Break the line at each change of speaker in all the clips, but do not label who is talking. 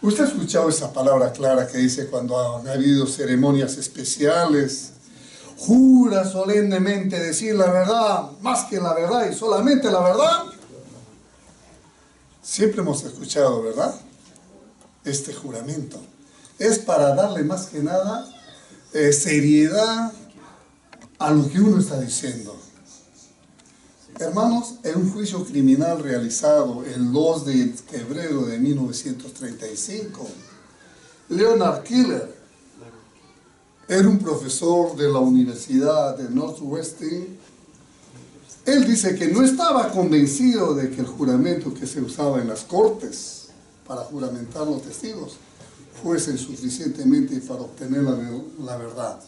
Usted ha escuchado esa palabra clara que dice cuando ha habido ceremonias especiales, jura solemnemente decir la verdad, más que la verdad y solamente la verdad. Siempre hemos escuchado, ¿verdad? Este juramento. Es para darle más que nada seriedad a lo que uno está diciendo. Hermanos, en un juicio criminal realizado el 2 de febrero de 1935, Leonard Keeler era un profesor de la Universidad de Northwestern. Él dice que no estaba convencido de que el juramento que se usaba en las cortes para juramentar los testigos fuese suficientemente para obtener la verdad.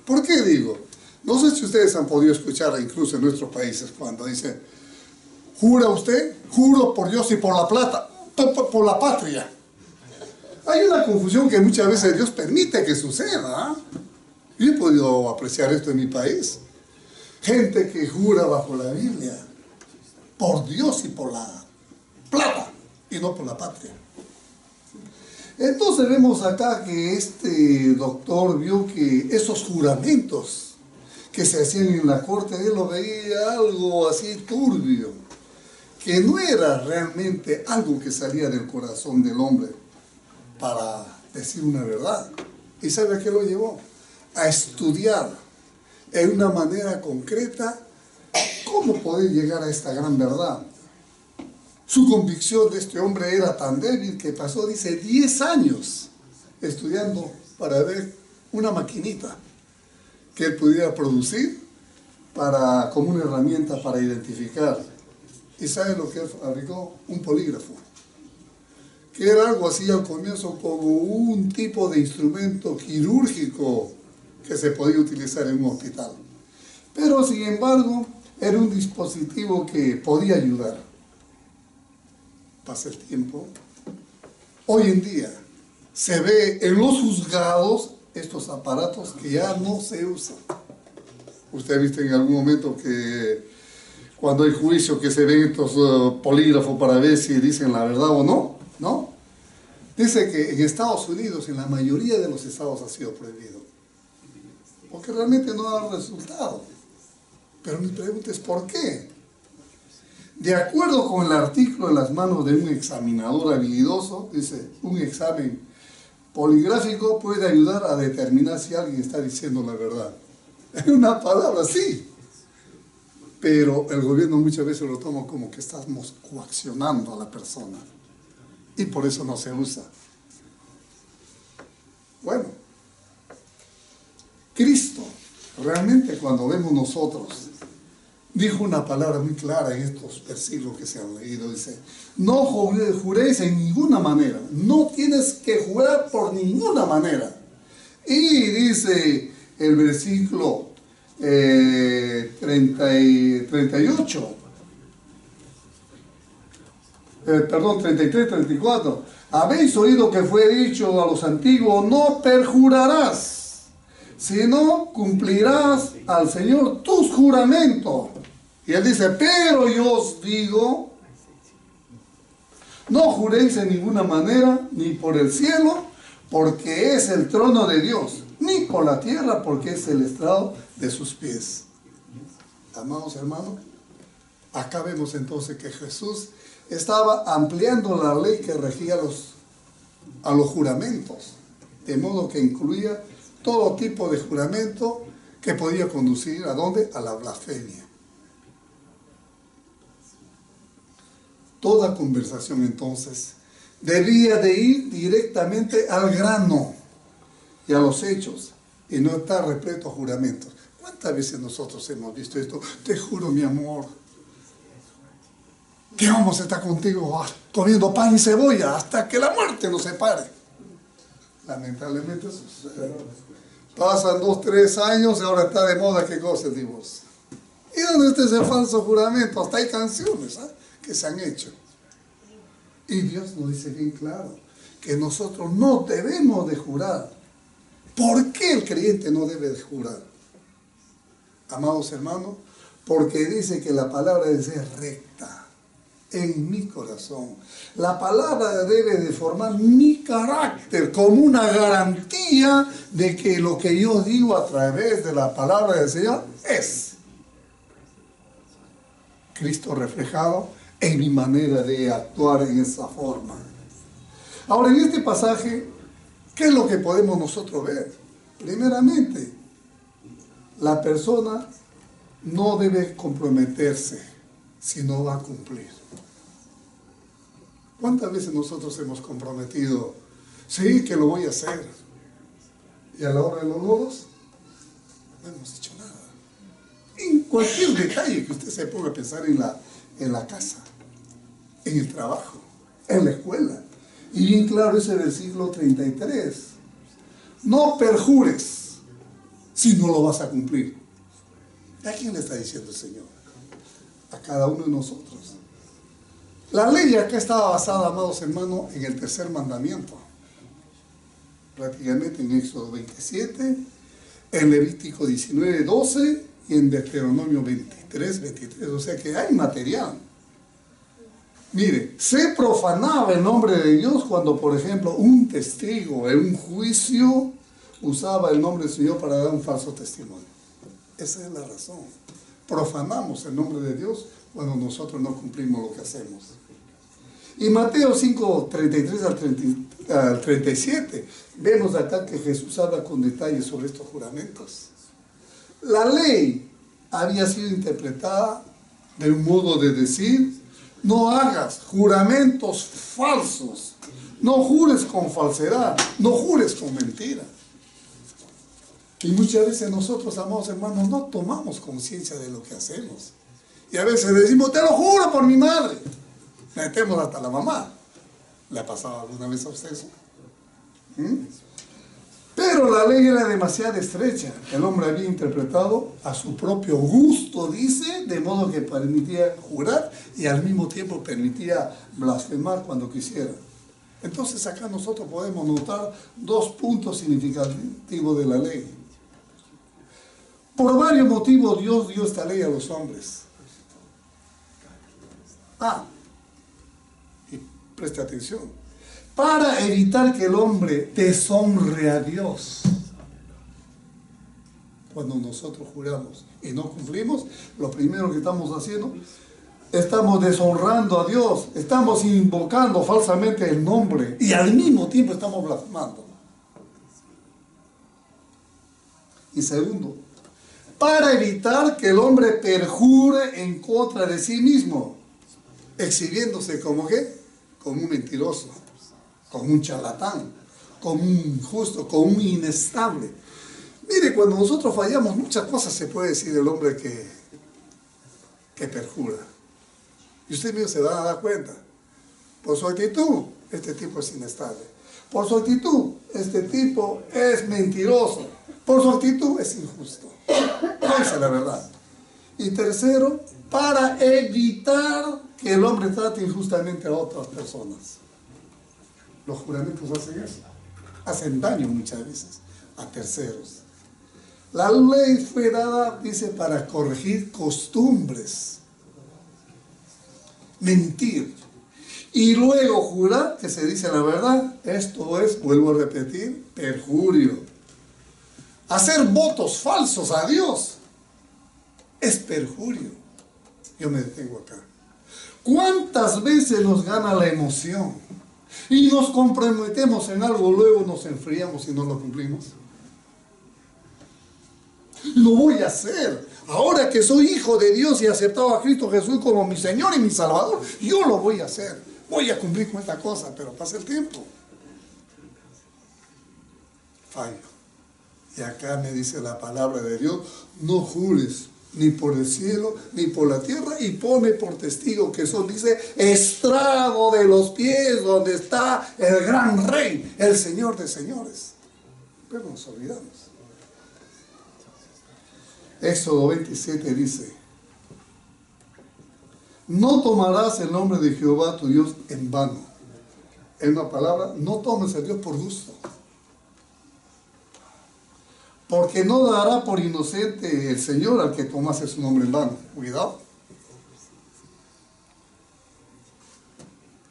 ¿Por qué digo? No sé si ustedes han podido escuchar incluso en nuestros países cuando dice, ¿jura usted? Juro por Dios y por la plata, por la patria. Hay una confusión que muchas veces Dios permite que suceda. Yo he podido apreciar esto en mi país. Gente que jura bajo la Biblia, por Dios y por la plata, y no por la patria. Entonces vemos acá que este doctor vio que esos juramentos que se hacían en la corte, él lo veía algo así turbio, que no era realmente algo que salía del corazón del hombre para decir una verdad. ¿Y sabe a qué lo llevó? A estudiar en una manera concreta cómo poder llegar a esta gran verdad. Su convicción de este hombre era tan débil que pasó, dice, 10 años estudiando para ver una maquinita que él pudiera producir como una herramienta para identificar. ¿Y sabe lo que él fabricó? Un polígrafo, que era algo así al comienzo como un tipo de instrumento quirúrgico que se podía utilizar en un hospital. Pero sin embargo, era un dispositivo que podía ayudar. Pasa el tiempo. Hoy en día se ve en los juzgados estos aparatos que ya no se usan. Usted ha visto en algún momento que cuando hay juicio que se ven estos polígrafos para ver si dicen la verdad o no, ¿no? Dice que en Estados Unidos, en la mayoría de los estados ha sido prohibido, porque realmente no da resultado. Pero mi pregunta es ¿por qué? De acuerdo con el artículo en las manos de un examinador habilidoso, dice, un examen poligráfico puede ayudar a determinar si alguien está diciendo la verdad. Es una palabra, sí, pero el gobierno muchas veces lo toma como que estamos coaccionando a la persona y por eso no se usa. Bueno, Cristo, realmente cuando vemos nosotros, dijo una palabra muy clara en estos versículos que se han leído, dice, no juréis en ninguna manera, no tienes que jurar por ninguna manera. Y dice el versículo 38, perdón, 33, 34, habéis oído que fue dicho a los antiguos, no perjurarás, sino cumplirás al Señor tus juramentos. Y él dice, pero yo os digo, no juréis en ninguna manera, ni por el cielo, porque es el trono de Dios, ni por la tierra, porque es el estrado de sus pies. Amados hermanos, acá vemos entonces que Jesús estaba ampliando la ley que regía a los juramentos, de modo que incluía todo tipo de juramento que podía conducir ¿a dónde? A la blasfemia. Toda conversación entonces debía de ir directamente al grano y a los hechos y no estar repleto a juramentos. ¿Cuántas veces nosotros hemos visto esto? Te juro, mi amor, que vamos a estar contigo comiendo pan y cebolla hasta que la muerte nos separe. Lamentablemente sucede. Pasan 2, 3 años y ahora está de moda qué cosa el divorcio. ¿Y dónde está ese falso juramento? Hasta hay canciones que se han hecho. Y Dios nos dice bien claro que nosotros no debemos de jurar. ¿Por qué el creyente no debe de jurar? Amados hermanos, porque dice que la palabra es recta, en mi corazón. La palabra debe de formar mi carácter como una garantía de que lo que yo digo a través de la palabra del Señor es Cristo reflejado en mi manera de actuar en esa forma. Ahora, en este pasaje, ¿qué es lo que podemos nosotros ver? Primeramente, la persona no debe comprometerse si no va a cumplir. ¿Cuántas veces nosotros hemos comprometido? Sí, que lo voy a hacer. Y a la hora de los lodos, no hemos hecho nada. En cualquier detalle que usted se ponga a pensar en la casa, en el trabajo, en la escuela. Y bien claro es el versículo 33. No perjures si no lo vas a cumplir. ¿A quién le está diciendo el Señor? A cada uno de nosotros. La ley acá estaba basada, amados hermanos, en el tercer mandamiento. Prácticamente en Éxodo 27, en Levítico 19, 12 y en Deuteronomio 23, 23. O sea que hay material. Mire, se profanaba el nombre de Dios cuando, por ejemplo, un testigo en un juicio usaba el nombre del Señor para dar un falso testimonio. Esa es la razón. Profanamos el nombre de Dios cuando nosotros no cumplimos lo que hacemos. Y Mateo 5, 33 al 37, vemos acá que Jesús habla con detalle sobre estos juramentos. La ley había sido interpretada de un modo de decir: no hagas juramentos falsos, no jures con falsedad, no jures con mentira. Y muchas veces nosotros, amados hermanos, no tomamos conciencia de lo que hacemos. Y a veces decimos: te lo juro por mi madre. Metemos hasta la mamá. ¿Le ha pasado alguna vez a usted eso? Pero la ley era demasiado estrecha. El hombre había interpretado a su propio gusto, dice, de modo que permitía jurar y al mismo tiempo permitía blasfemar cuando quisiera. Entonces acá nosotros podemos notar dos puntos significativos de la ley. Por varios motivos Dios dio esta ley a los hombres. Y preste atención. Para evitar que el hombre deshonre a Dios. Cuando nosotros juramos y no cumplimos, lo primero que estamos haciendo, estamos deshonrando a Dios, estamos invocando falsamente el nombre y al mismo tiempo estamos blasfemando. Y segundo, para evitar que el hombre perjure en contra de sí mismo, exhibiéndose como ¿qué? Como un mentiroso, como un charlatán, como un injusto, como un inestable. Mire, cuando nosotros fallamos, muchas cosas se puede decir del hombre que perjura. Y usted mismo se va a dar cuenta. Por su actitud, este tipo es inestable. Por su actitud, este tipo es mentiroso. Por su actitud, es injusto. Esa es la verdad. Y tercero, para evitar que el hombre trate injustamente a otras personas. Los juramentos hacen eso. Hacen daño muchas veces a terceros. La ley fue dada, dice, para corregir costumbres. Mentir. Y luego jurar que se dice la verdad. Esto es, vuelvo a repetir, perjurio. Hacer votos falsos a Dios es perjurio. Yo me detengo acá. ¿Cuántas veces nos gana la emoción y nos comprometemos en algo, luego nos enfriamos y no lo cumplimos? Lo voy a hacer. Ahora que soy hijo de Dios y he aceptado a Cristo Jesús como mi Señor y mi Salvador, yo lo voy a hacer. Voy a cumplir con esta cosa, pero pasa el tiempo. Fallo. Y acá me dice la palabra de Dios: no jures ni por el cielo ni por la tierra, y pone por testigo que son, dice, estrado de los pies donde está el gran rey, el Señor de señores. Pero nos olvidamos. Éxodo 27 dice: no tomarás el nombre de Jehová tu Dios en vano. En una palabra, no tomes a Dios por gusto. Porque no dará por inocente el Señor al que tomase su nombre en vano. Cuidado.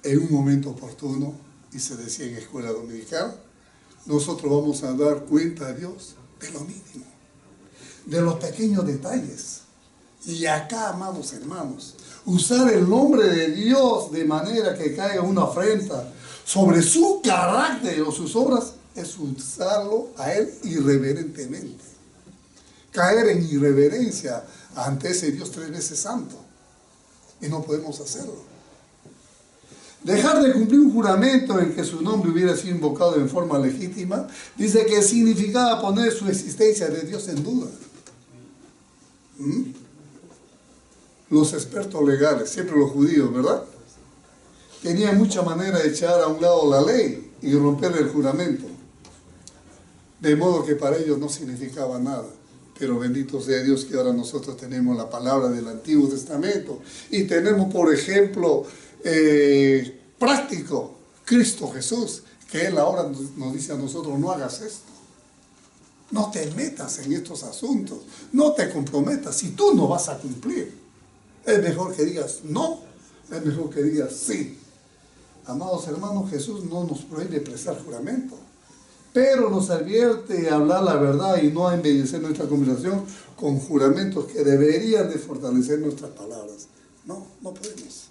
en un momento oportuno, y se decía en escuela dominical, nosotros vamos a dar cuenta a Dios de lo mínimo, de los pequeños detalles. Y acá, amados hermanos, usar el nombre de Dios de manera que caiga una afrenta sobre su carácter o sus obras es usarlo a Él irreverentemente. Caer en irreverencia ante ese Dios 3 veces santo. Y no podemos hacerlo. Dejar de cumplir un juramento en que su nombre hubiera sido invocado en forma legítima, dice que significaba poner su existencia de Dios en duda. Los expertos legales, siempre los judíos, ¿verdad?, tenían mucha manera de echar a un lado la ley y romper el juramento. De modo que para ellos no significaba nada. Pero bendito sea Dios que ahora nosotros tenemos la palabra del Antiguo Testamento y tenemos, por ejemplo, práctico, Cristo Jesús, que Él ahora nos dice a nosotros: no hagas esto, no te metas en estos asuntos, no te comprometas si tú no vas a cumplir. Es mejor que digas no, es mejor que digas sí. Amados hermanos, Jesús no nos prohíbe prestar juramento, pero nos advierte a hablar la verdad y no a embellecer nuestra conversación con juramentos que deberían de fortalecer nuestras palabras. No, no podemos.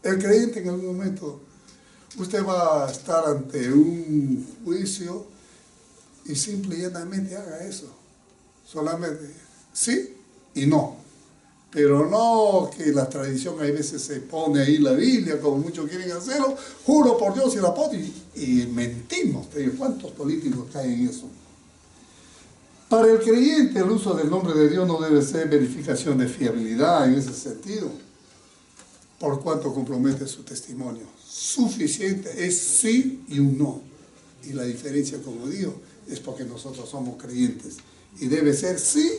El creyente en algún momento, usted va a estar ante un juicio y simple y llanamente haga eso. Solamente sí y no. Pero no que la tradición a veces se pone ahí la Biblia, como muchos quieren hacerlo, juro por Dios y la apóstol, y mentimos. ¿Cuántos políticos caen en eso? Para el creyente, el uso del nombre de Dios no debe ser verificación de fiabilidad en ese sentido, por cuanto compromete su testimonio. Suficiente es sí y un no. Y la diferencia, como digo, es porque nosotros somos creyentes. Y debe ser sí,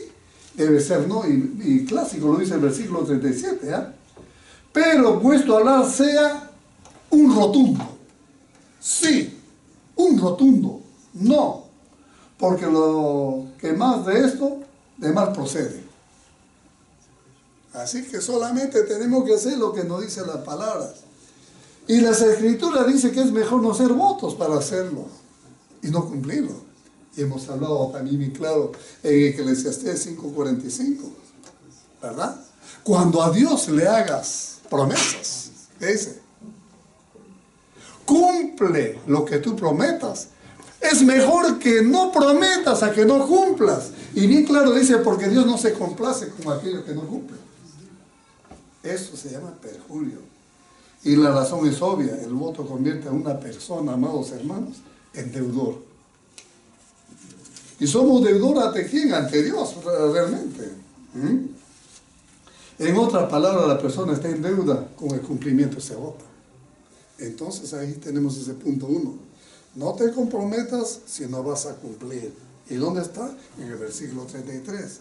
debe ser no, y clásico lo dice el versículo 37, ¿eh? Pero vuestro hablar sea un rotundo, sí, un rotundo, no, porque lo que más de esto, de mal procede. Así que solamente tenemos que hacer lo que nos dice las palabras. Y las Escrituras dicen que es mejor no hacer votos para hacerlo y no cumplirlo. Y hemos hablado también bien claro en Eclesiastés 5:45, ¿verdad? Cuando a Dios le hagas promesas, ¿qué dice? Cumple lo que tú prometas. Es mejor que no prometas a que no cumplas. Y bien claro dice, porque Dios no se complace con aquello que no cumple. Eso se llama perjurio. Y la razón es obvia, el voto convierte a una persona, amados hermanos, en deudor. Y somos deudor ante quién, ante Dios, realmente. En otras palabras, la persona está en deuda con el cumplimiento de ese voto. Entonces ahí tenemos ese punto 1. No te comprometas si no vas a cumplir. ¿Y dónde está? En el versículo 33.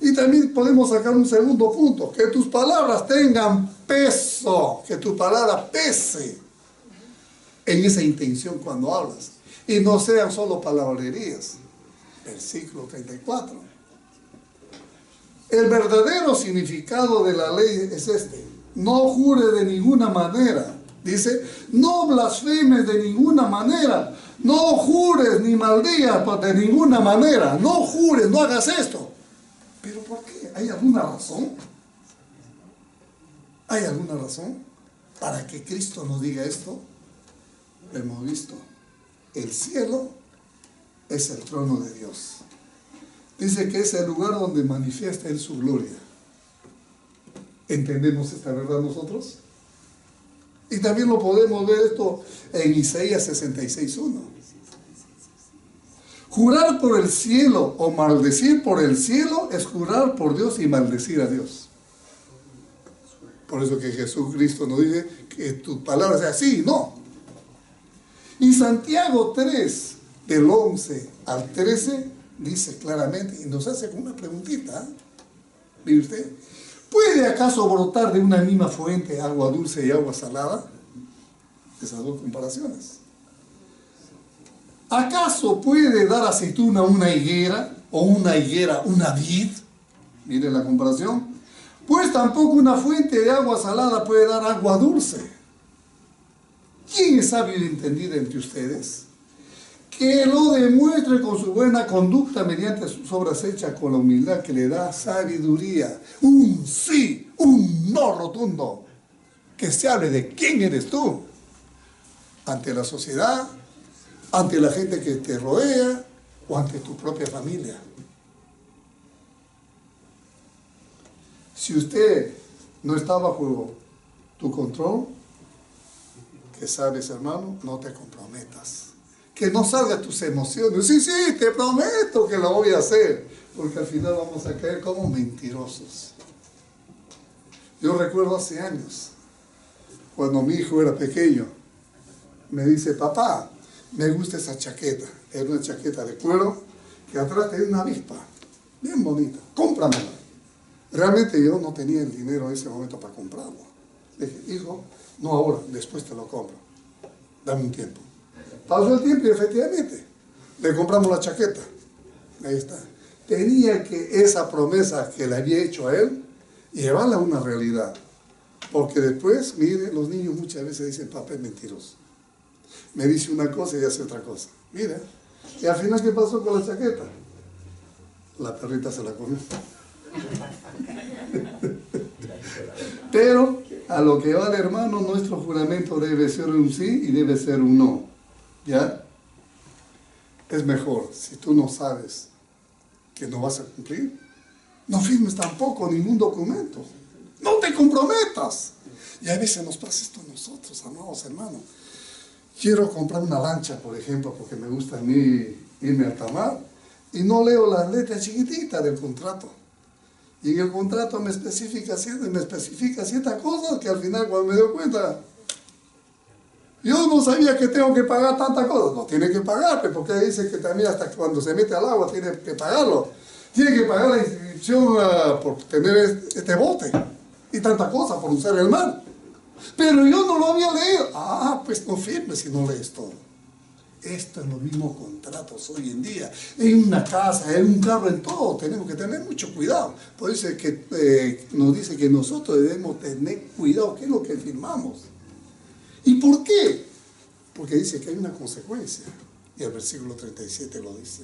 Y también podemos sacar un segundo punto, que tus palabras tengan peso, que tu palabra pese en esa intención cuando hablas, y no sean solo palabrerías. Versículo 34. El verdadero significado de la ley es este: no jure de ninguna manera. Dice, no blasfemes de ninguna manera, no jures ni maldigas de ninguna manera, no jures, no hagas esto. ¿Pero por qué? ¿Hay alguna razón? ¿Hay alguna razón para que Cristo nos diga esto? Lo hemos visto. El cielo es el trono de Dios. Dice que es el lugar donde manifiesta Él su gloria. ¿Entendemos esta verdad nosotros? Y también lo podemos ver esto en Isaías 66:1. Jurar por el cielo o maldecir por el cielo es jurar por Dios y maldecir a Dios. Por eso que Jesucristo nos dice que tu palabra sea sí, no. Y Santiago 3, del 11 al 13, dice claramente, y nos hace una preguntita. Mire usted, ¿puede acaso brotar de una misma fuente agua dulce y agua salada? Esas dos comparaciones. ¿Acaso puede dar aceituna una higuera o una higuera una vid? Mire la comparación. Pues tampoco una fuente de agua salada puede dar agua dulce. ¿Quién es sabio y entendido entre ustedes? Que lo demuestre con su buena conducta mediante sus obras hechas con la humildad que le da sabiduría. Un sí, un no rotundo. Que se hable de quién eres tú ante la sociedad, ante la gente que te rodea o ante tu propia familia. Si usted no está bajo tu control, que sabes, hermano, no te comprometas. Que no salgan tus emociones. Sí, te prometo que lo voy a hacer. Porque al final vamos a caer como mentirosos. Yo recuerdo hace años, cuando mi hijo era pequeño, me dice, papá, me gusta esa chaqueta. Era una chaqueta de cuero que atrás tenía una avispa, bien bonita, cómpramela. Realmente yo no tenía el dinero en ese momento para comprarlo. Le dije, hijo, no ahora, después te lo compro. Dame un tiempo. Pasó el tiempo y efectivamente le compramos la chaqueta. Ahí está. Tenía que esa promesa que le había hecho a él, llevarla a una realidad. Porque después, mire, los niños muchas veces dicen, papá es mentiroso. Me dice una cosa y hace otra cosa. Mira, y al final, ¿qué pasó con la chaqueta? La perrita se la comió. Pero, a lo que vale, hermano, nuestro juramento debe ser un sí y debe ser un no. ¿Ya? Es mejor, si tú no sabes que no vas a cumplir, no firmes tampoco ningún documento. No te comprometas. Y a veces nos pasa esto a nosotros, amados hermanos. Quiero comprar una lancha, por ejemplo, porque me gusta a mí irme a alta mar, y no leo las letras chiquititas del contrato. Y en el contrato me especifica ciertas cosas que al final, cuando me doy cuenta, yo no sabía que tengo que pagar tantas cosas. No tiene que pagar, porque dice que también hasta cuando se mete al agua tiene que pagarlo. Tiene que pagar la inscripción por tener este bote y tantas cosas por usar el mar. Pero yo no lo había leído. Ah, pues no firmes si no lees todo. Esto es los mismos contratos hoy en día. En una casa, en un carro, en todo. Tenemos que tener mucho cuidado. Por eso es que nos dice que nosotros debemos tener cuidado. ¿Qué es lo que firmamos? ¿Y por qué? Porque dice que hay una consecuencia. Y el versículo 37 lo dice.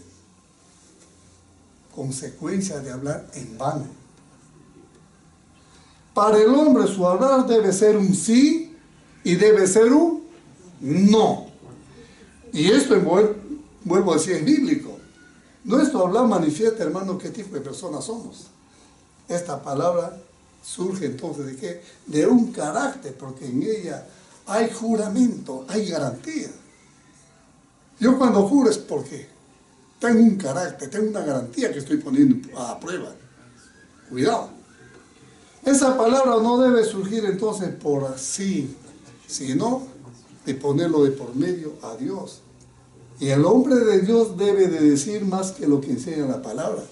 Consecuencia de hablar en vano. Para el hombre su hablar debe ser un sí y debe ser un no. Y esto, vuelvo a decir, es bíblico. Nuestro hablar manifiesta, hermano, qué tipo de personas somos. Esta palabra surge entonces de qué? De un carácter, porque en ella hay juramento, hay garantía. Yo cuando juro es porque tengo un carácter, tengo una garantía que estoy poniendo a prueba. Cuidado. Esa palabra no debe surgir entonces por así, sino de ponerlo de por medio a Dios. Y el hombre de Dios debe de decir más que lo que enseña la palabra.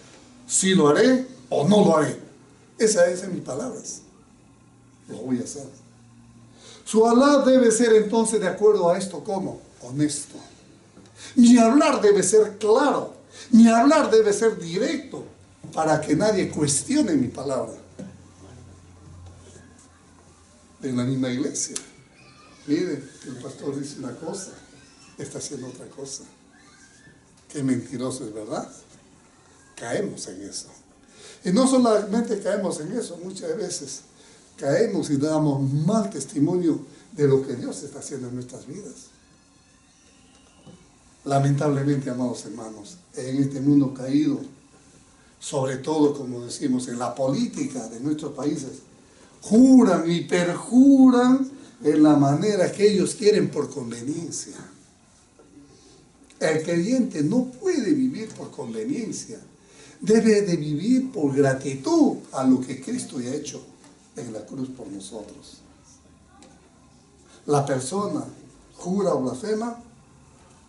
Si lo haré o no lo haré. Esas son mis palabras. Lo voy a hacer. Su hablar debe ser entonces de acuerdo a esto como honesto. Mi hablar debe ser claro. Mi hablar debe ser directo para que nadie cuestione mi palabra. En la misma iglesia. Mire, el pastor dice una cosa, está haciendo otra cosa. Qué mentiroso es, ¿verdad? Caemos en eso. Y no solamente caemos en eso, muchas veces caemos y damos mal testimonio de lo que Dios está haciendo en nuestras vidas. Lamentablemente, amados hermanos, en este mundo caído, sobre todo, como decimos, en la política de nuestros países, juran y perjuran en la manera que ellos quieren por conveniencia. El creyente no puede vivir por conveniencia, debe de vivir por gratitud a lo que Cristo ya ha hecho en la cruz por nosotros. La persona jura o blasfema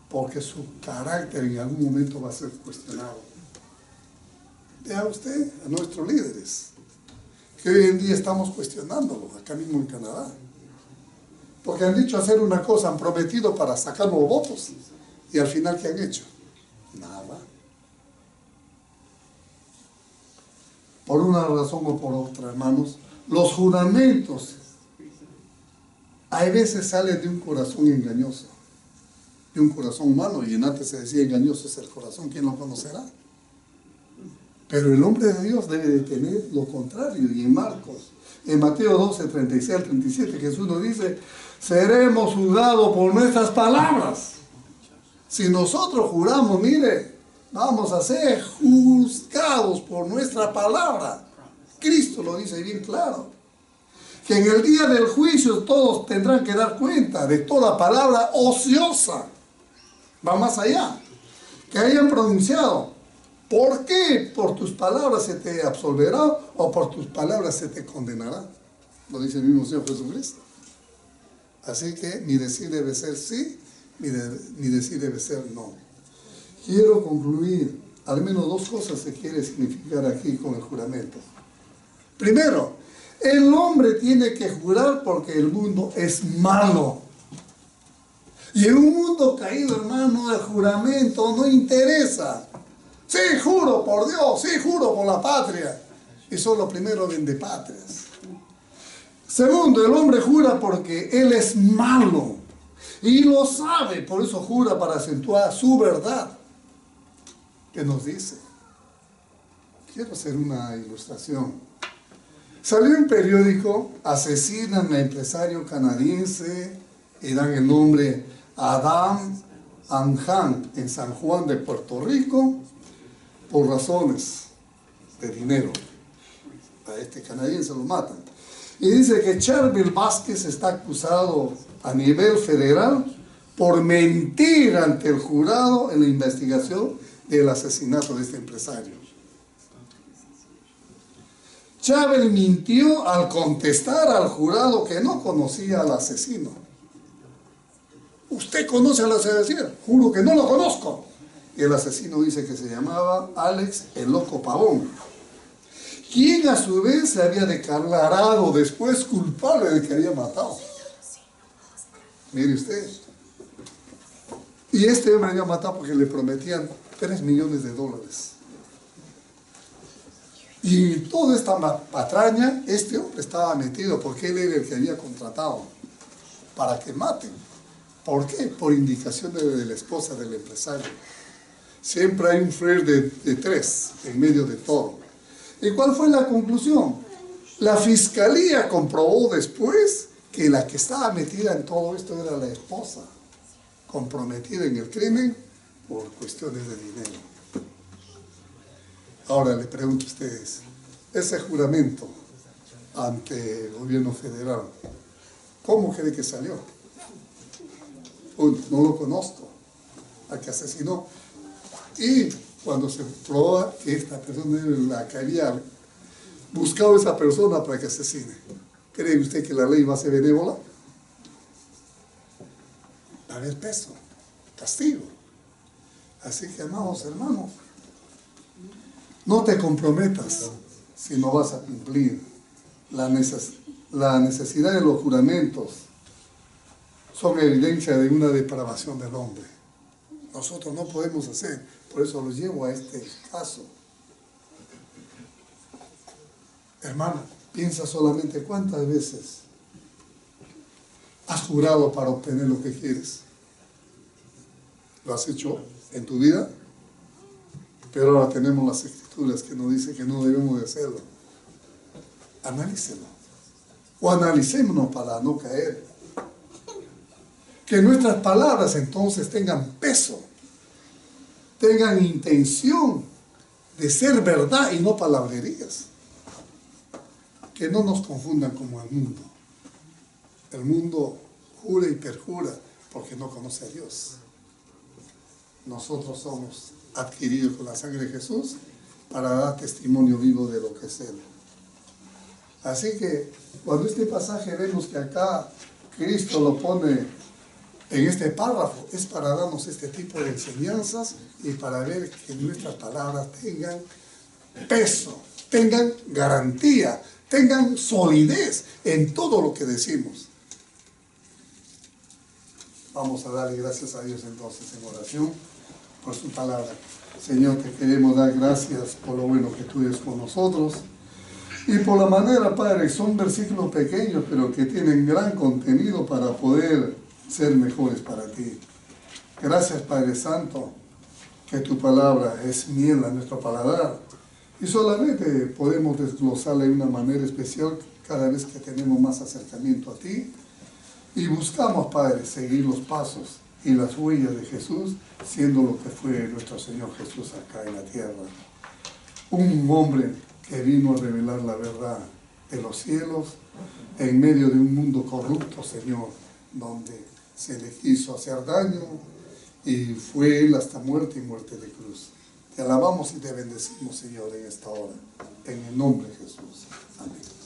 porque su carácter en algún momento va a ser cuestionado. Vea usted a nuestros líderes, que hoy en día estamos cuestionándolos, acá mismo en Canadá. Porque han dicho hacer una cosa, han prometido para sacar los votos, y al final, ¿qué han hecho? Nada. Por una razón o por otra, hermanos, los juramentos hay veces sale de un corazón engañoso, de un corazón humano, y en antes se decía engañoso es el corazón, ¿quién lo conocerá? Pero el hombre de Dios debe de tener lo contrario. Y en Marcos, en Mateo 12, 36 al 37, Jesús nos dice, seremos juzgados por nuestras palabras. Si nosotros juramos, mire, vamos a ser juzgados por nuestra palabra. Cristo lo dice bien claro. Que en el día del juicio todos tendrán que dar cuenta de toda palabra ociosa. Va más allá. Que hayan pronunciado. ¿Por qué? ¿Por tus palabras se te absolverá o por tus palabras se te condenará? Lo dice el mismo Señor Jesucristo. Así que mi decir debe ser sí, mi decir debe ser no. Quiero concluir, al menos dos cosas se quiere significar aquí con el juramento. Primero, el hombre tiene que jurar porque el mundo es malo. Y en un mundo caído, hermano, el juramento no interesa. Sí, juro por Dios, sí, juro por la patria. Y son los primeros vendepatrias. Segundo, el hombre jura porque él es malo. Y lo sabe, por eso jura para acentuar su verdad. ¿Qué nos dice? Quiero hacer una ilustración. Salió un periódico, asesinan a empresario canadiense y dan el nombre Adam Anjan en San Juan de Puerto Rico por razones de dinero. A este canadiense lo matan. Y dice que Charvel Vázquez está acusado a nivel federal por mentir ante el jurado en la investigación del asesinato de este empresario. Chávez mintió al contestar al jurado que no conocía al asesino. ¿Usted conoce al asesino? Juro que no lo conozco. Y el asesino dice que se llamaba Alex el Loco Pavón, quien a su vez se había declarado después culpable de que había matado. Mire usted. Y este hombre había matado porque le prometían $3 millones. Y toda esta patraña, este hombre estaba metido porque él era el que había contratado para que maten. ¿Por qué? Por indicación de la esposa del empresario. Siempre hay un frère de tres en medio de todo. ¿Y cuál fue la conclusión? La fiscalía comprobó después que la que estaba metida en todo esto era la esposa, comprometida en el crimen por cuestiones de dinero. Ahora le pregunto a ustedes, ese juramento ante el gobierno federal, ¿cómo cree que salió? No lo conozco, al que asesinó. Y cuando se prueba que esta persona es la que había buscado a esa persona para que asesine, ¿cree usted que la ley va a ser benévola? Va a haber peso, castigo. Así que, amados hermanos, no te comprometas si no vas a cumplir. La necesidad de los juramentos son evidencia de una depravación del hombre. Nosotros no podemos hacer, por eso los llevo a este caso. Hermano, piensa solamente cuántas veces has jurado para obtener lo que quieres. ¿Lo has hecho en tu vida? Pero ahora tenemos las escrituras que nos dicen que no debemos de hacerlo. Analícelo. O analicémonos para no caer. Que nuestras palabras entonces tengan peso, tengan intención de ser verdad y no palabrerías. Que no nos confundan como el mundo. El mundo jura y perjura porque no conoce a Dios. Nosotros somos adquiridos con la sangre de Jesús para dar testimonio vivo de lo que es Él. Así que cuando este pasaje vemos que acá Cristo lo pone en este párrafo, es para darnos este tipo de enseñanzas y para ver que nuestras palabras tengan peso, tengan garantía, tengan solidez en todo lo que decimos. Vamos a darle gracias a Dios entonces en oración por su palabra. Señor, te queremos dar gracias por lo bueno que tú eres con nosotros. Y por la manera, Padre, son versículos pequeños, pero que tienen gran contenido para poder ser mejores para ti. Gracias, Padre Santo, que tu palabra es miel a nuestro paladar. Y solamente podemos desglosarla de una manera especial cada vez que tenemos más acercamiento a ti. Y buscamos, Padre, seguir los pasos y las huellas de Jesús, siendo lo que fue nuestro Señor Jesús acá en la tierra. Un hombre que vino a revelar la verdad de los cielos en medio de un mundo corrupto, Señor, donde se le quiso hacer daño y fue Él hasta muerte y muerte de cruz. Te alabamos y te bendecimos, Señor, en esta hora. En el nombre de Jesús. Amén.